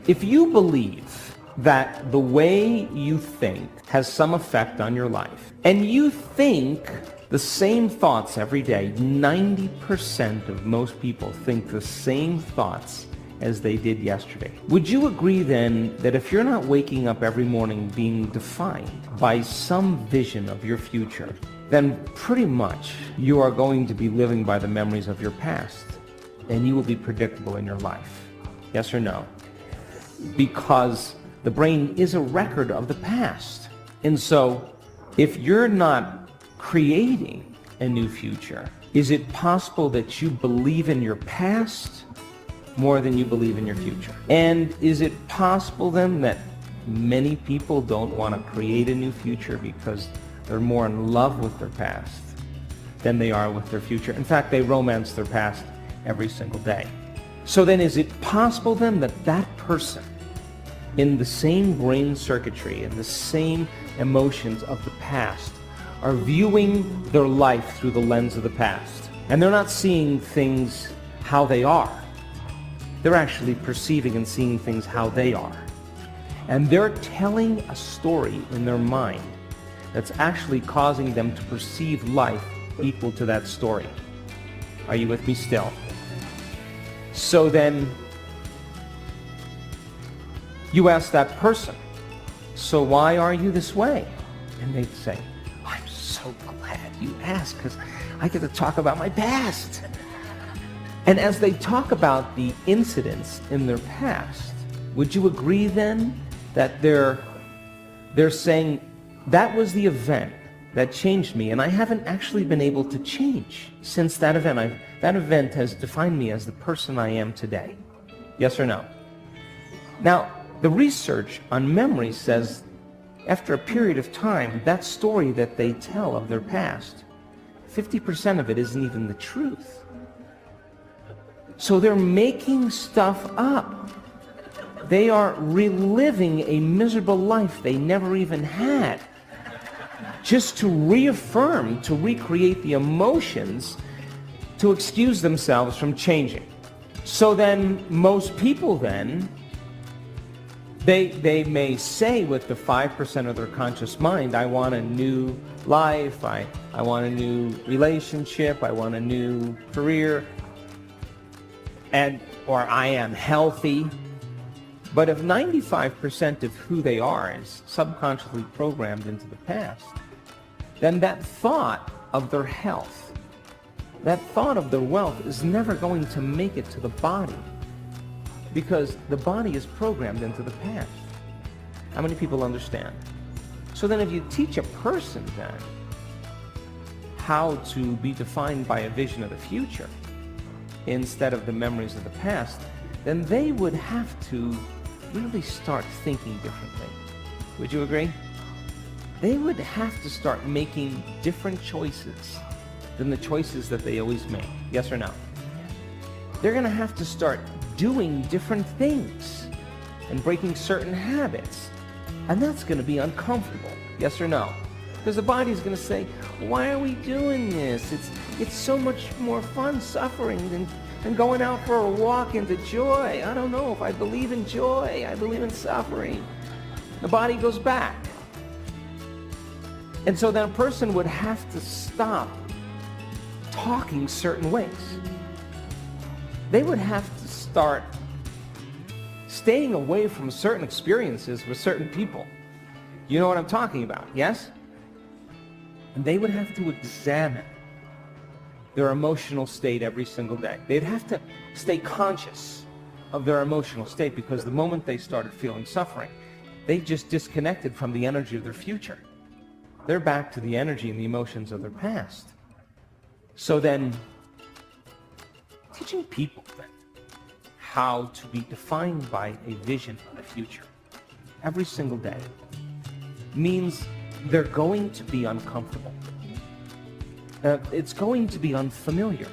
If you believe that the way you think has some effect on your life, and you think the same thoughts every day, 90% of most people think the same thoughts as they did yesterday. Would you agree then that if you're not waking up every morning being defined by some vision of your future, then pretty much you are going to be living by the memories of your past, and you will be predictable in your life? Yes or no? Because the brain is a record of the past. And so if you're not creating a new future, is it possible that you believe in your past more than you believe in your future? And is it possible then that many people don't want to create a new future because they're more in love with their past than they are with their future? In fact, they romance their past every single day. So then is it possible then that that person in the same brain circuitry and the same emotions of the past are viewing their life through the lens of the past, and they're not seeing things how they are? They're actually perceiving and seeing things how they are. And they're telling a story in their mind that's actually causing them to perceive life equal to that story. Are you with me still? So then you ask that person, so why are you this way? And they'd say, I'm so glad you asked, because I get to talk about my past. And as they talk about the incidents in their past, would you agree then that they're saying, that was the event that changed me, and I haven't actually been able to change since that event. That event has defined me as the person I am today. Yes or no? Now, the research on memory says after a period of time, that story that they tell of their past, 50% of it isn't even the truth. So they're making stuff up. They are reliving a miserable life they never even had, just to reaffirm, to recreate the emotions, to excuse themselves from changing. So then most people then, they may say with the 5% of their conscious mind, I want a new life, I want a new relationship, I want a new career, or I am healthy. But if 95% of who they are is subconsciously programmed into the past, then that thought of their health, that thought of their wealth is never going to make it to the body, because the body is programmed into the past. How many people understand? So then if you teach a person then how to be defined by a vision of the future instead of the memories of the past, then they would have to really start thinking differently. Would you agree? They would have to start making different choices than the choices that they always make. Yes or no? They're going to have to start doing different things and breaking certain habits. And that's going to be uncomfortable. Yes or no? Because the body's going to say, why are we doing this? It's so much more fun suffering than going out for a walk into joy. I don't know if I believe in joy. I believe in suffering. The body goes back. And so then a person would have to stop talking certain ways. They would have to start staying away from certain experiences with certain people. You know what I'm talking about, yes? And they would have to examine their emotional state every single day. They'd have to stay conscious of their emotional state, because the moment they started feeling suffering, they just disconnected from the energy of their future. They're back to the energy and the emotions of their past. So then, teaching people then how to be defined by a vision of the future every single day means they're going to be uncomfortable. It's going to be unfamiliar.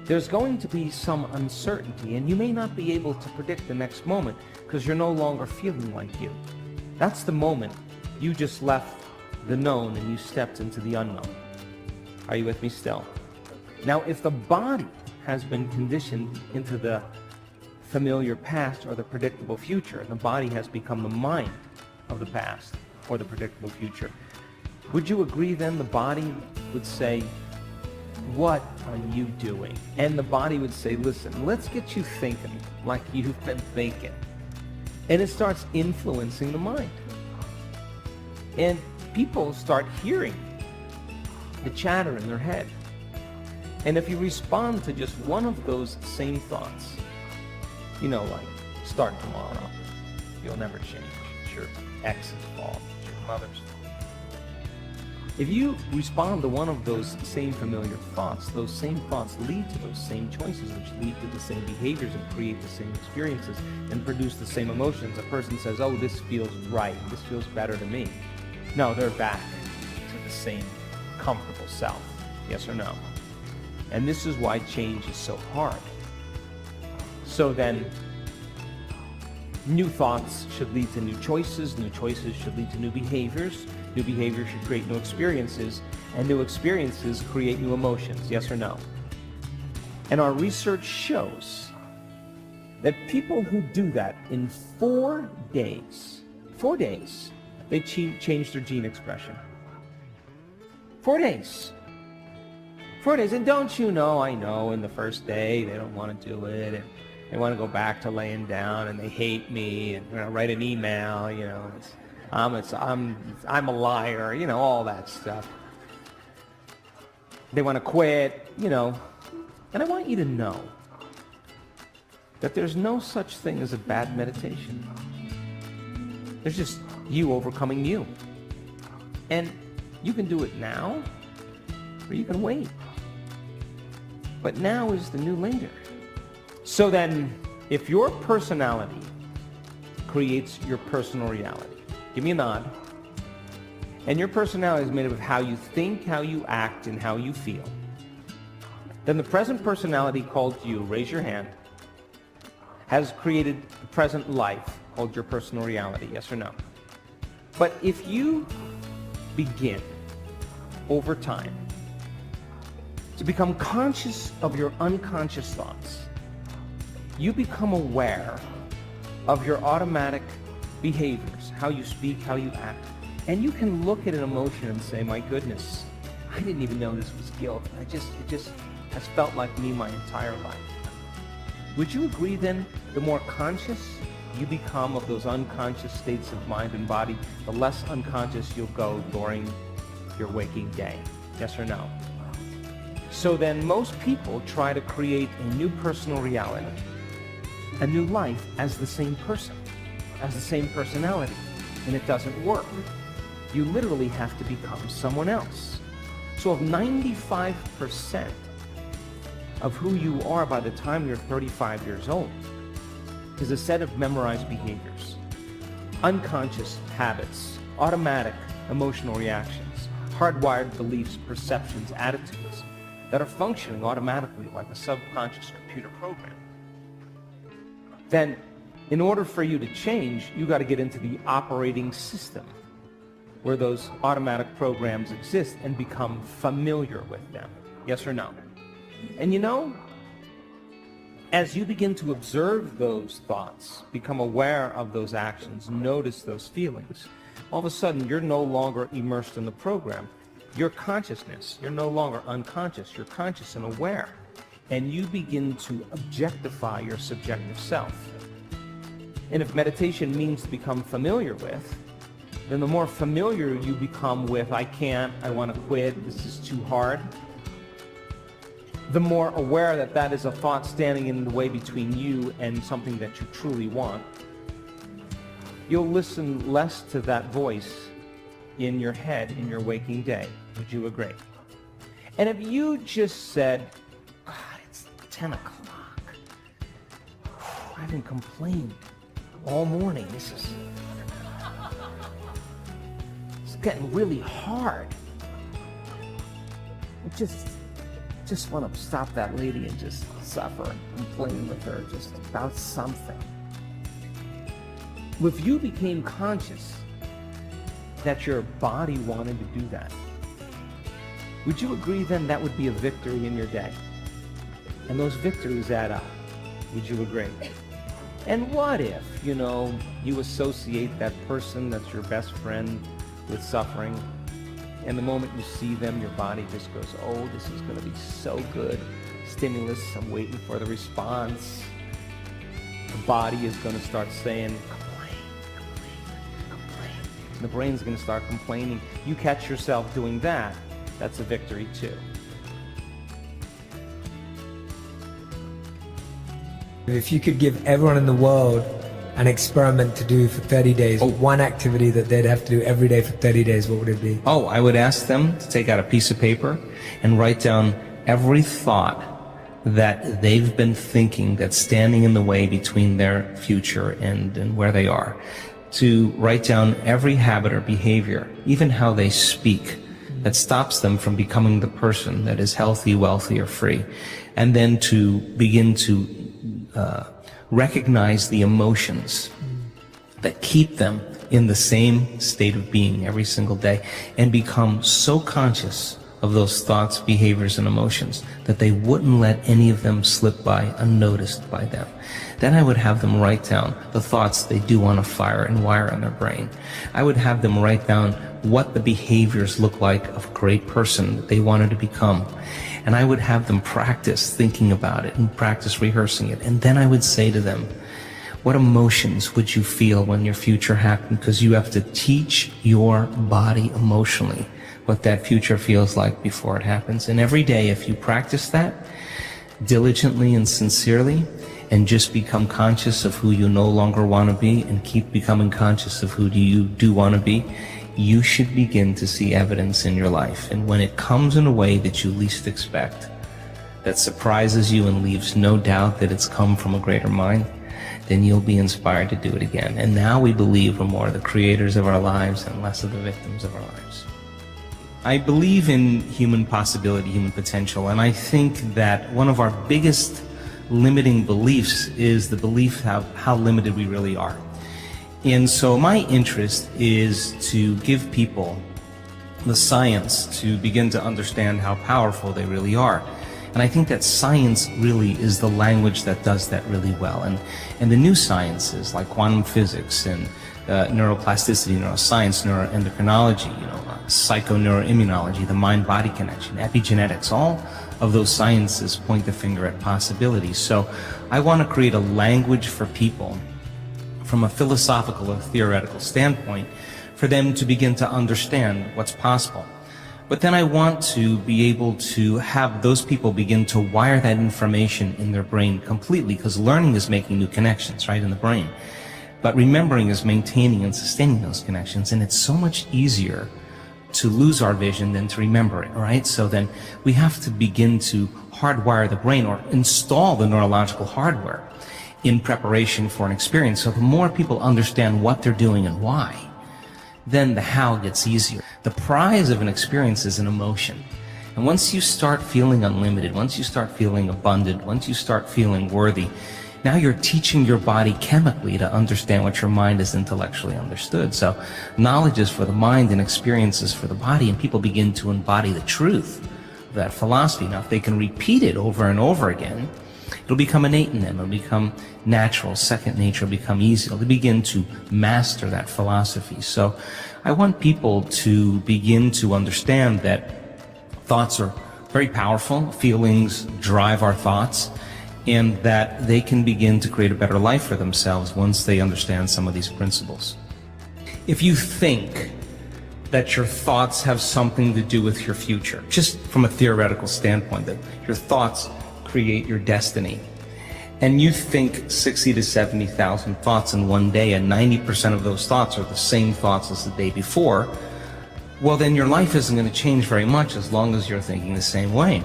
There's going to be some uncertainty, and you may not be able to predict the next moment because you're no longer feeling like you. That's the moment you just left the known and you stepped into the unknown. Are you with me still? Now, if the body has been conditioned into the familiar past or the predictable future, and the body has become the mind of the past or the predictable future. Would you agree then the body would say, what are you doing? And the body would say, listen, let's get you thinking like you've been thinking. And it starts influencing the mind. And people start hearing the chatter in their head. And if you respond to just one of those same thoughts, like start tomorrow, you'll never change, it's your ex's fault, it's your mother's fault. If you respond to one of those same familiar thoughts, those same thoughts lead to those same choices, which lead to the same behaviors and create the same experiences and produce the same emotions. A person says, oh, this feels right, this feels better to me. No, they're back to the same comfortable self. Yes or no? And this is why change is so hard. So then, new thoughts should lead to new choices should lead to new behaviors should create new experiences, and new experiences create new emotions, yes or no? And our research shows that people who do that in 4 days, they change their gene expression. 4 days. 4 days, and don't you know, I know in the first day they don't want to do it, and they want to go back to laying down, and they hate me, and write an email, I'm a liar, all that stuff. They want to quit, and I want you to know that there's no such thing as a bad meditation. There's just you overcoming you. And you can do it now, or you can wait. But now is the new later. So then, if your personality creates your personal reality, give me a nod, and your personality is made up of how you think, how you act, and how you feel, then the present personality called you, raise your hand, has created the present life called your personal reality, yes or no? But if you begin, over time, to become conscious of your unconscious thoughts, you become aware of your automatic behaviors, how you speak, how you act, and you can look at an emotion and say, my goodness, I didn't even know this was guilt. It just has felt like me my entire life. Would you agree then, the more conscious you become of those unconscious states of mind and body, the less unconscious you'll go during your waking day? Yes or no? So then most people try to create a new personal reality, a new life as the same person, as the same personality, and it doesn't work. You literally have to become someone else. So if 95% of who you are by the time you're 35 years old is a set of memorized behaviors, unconscious habits, automatic emotional reactions, hardwired beliefs, perceptions, attitudes that are functioning automatically like a subconscious computer program, then in order for you to change, you got to get into the operating system where those automatic programs exist and become familiar with them. Yes or no? And as you begin to observe those thoughts, become aware of those actions, notice those feelings, all of a sudden you're no longer immersed in the program. Your consciousness, you're no longer unconscious, you're conscious and aware. And you begin to objectify your subjective self. And if meditation means to become familiar with, then the more familiar you become with, I can't, I want to quit, this is too hard, the more aware that that is a thought standing in the way between you and something that you truly want, you'll listen less to that voice in your head in your waking day. Would you agree? And if you just said, God, it's 10 o'clock. I haven't complained all morning. It's getting really hard. I just want to stop that lady and just suffer and complain with her just about something. If you became conscious that your body wanted to do that, would you agree then that would be a victory in your day? And those victories add up. Would you agree? And what if, you associate that person that's your best friend with suffering, and the moment you see them, your body just goes, oh, this is going to be so good. Stimulus, I'm waiting for the response. The body is going to start saying, complain. And the brain's going to start complaining. You catch yourself doing that, that's a victory too. If you could give everyone in the world an experiment to do for 30 days, one activity that they'd have to do every day for 30 days, what would it be? I would ask them to take out a piece of paper and write down every thought that they've been thinking that's standing in the way between their future and where they are. To write down every habit or behavior, even how they speak, that stops them from becoming the person that is healthy, wealthy, or free. And then to begin to recognize the emotions that keep them in the same state of being every single day, and become so conscious of those thoughts, behaviors, and emotions that they wouldn't let any of them slip by unnoticed by them. Then I would have them write down the thoughts they do want to fire and wire in their brain. I would have them write down what the behaviors look like of a great person that they wanted to become. And I would have them practice thinking about it and practice rehearsing it. And then I would say to them, what emotions would you feel when your future happened? Because you have to teach your body emotionally what that future feels like before it happens. And every day, if you practice that diligently and sincerely, and just become conscious of who you no longer want to be, and keep becoming conscious of who you do want to be, you should begin to see evidence in your life. And when it comes in a way that you least expect, that surprises you and leaves no doubt that it's come from a greater mind, then you'll be inspired to do it again. And now we believe we're more the creators of our lives and less of the victims of our lives. I believe in human possibility, human potential, and I think that one of our biggest limiting beliefs is the belief how limited we really are. And so my interest is to give people the science to begin to understand how powerful they really are. And I think that science really is the language that does that really well. And the new sciences like quantum physics and neuroplasticity, neuroscience, neuroendocrinology, psychoneuroimmunology, the mind-body connection, epigenetics, all of those sciences point the finger at possibilities. So I want to create a language for people from a philosophical or theoretical standpoint for them to begin to understand what's possible. But then I want to be able to have those people begin to wire that information in their brain completely, because learning is making new connections, right, in the brain. But remembering is maintaining and sustaining those connections, and it's so much easier to lose our vision than to remember it, right? So then we have to begin to hardwire the brain, or install the neurological hardware in preparation for an experience. So the more people understand what they're doing and why, then the how gets easier. The prize of an experience is an emotion. And once you start feeling unlimited, once you start feeling abundant, once you start feeling worthy, now you're teaching your body chemically to understand what your mind has intellectually understood. So knowledge is for the mind and experience is for the body, and people begin to embody the truth of that philosophy. Now, if they can repeat it over and over again, it'll become innate in them. It'll become natural, second nature, will become easy. They'll begin to master that philosophy. So I want people to begin to understand that thoughts are very powerful. Feelings drive our thoughts, and that they can begin to create a better life for themselves once they understand some of these principles. If you think that your thoughts have something to do with your future, just from a theoretical standpoint, that your thoughts create your destiny, and you think 60 to 70,000 thoughts in one day, and 90% of those thoughts are the same thoughts as the day before, well, then your life isn't going to change very much as long as you're thinking the same way.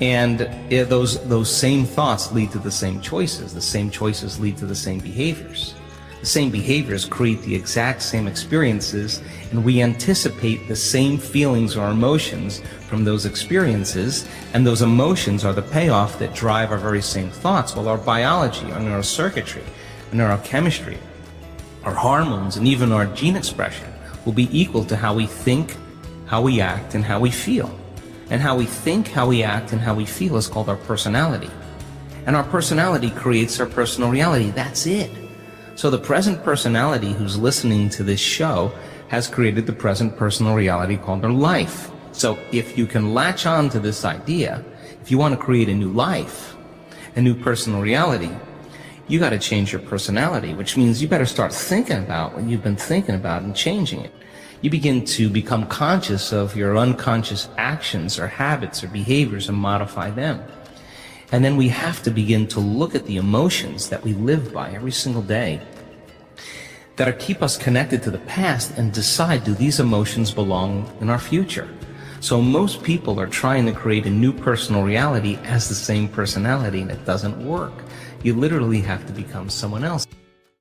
And those same thoughts lead to the same choices. The same choices lead to the same behaviors. The same behaviors create the exact same experiences, and we anticipate the same feelings or emotions from those experiences, and those emotions are the payoff that drive our very same thoughts. Well, our biology, our neurocircuitry, our neurochemistry, our hormones, and even our gene expression will be equal to how we think, how we act, and how we feel. And how we think, how we act, and how we feel is called our personality. And our personality creates our personal reality. That's it. So the present personality who's listening to this show has created the present personal reality called their life. So if you can latch on to this idea, if you want to create a new life, a new personal reality, you got to change your personality, which means you better start thinking about what you've been thinking about and changing it. You begin to become conscious of your unconscious actions or habits or behaviors and modify them. And then we have to begin to look at the emotions that we live by every single day that keep us connected to the past and decide, do these emotions belong in our future? So most people are trying to create a new personal reality as the same personality, and it doesn't work. You literally have to become someone else.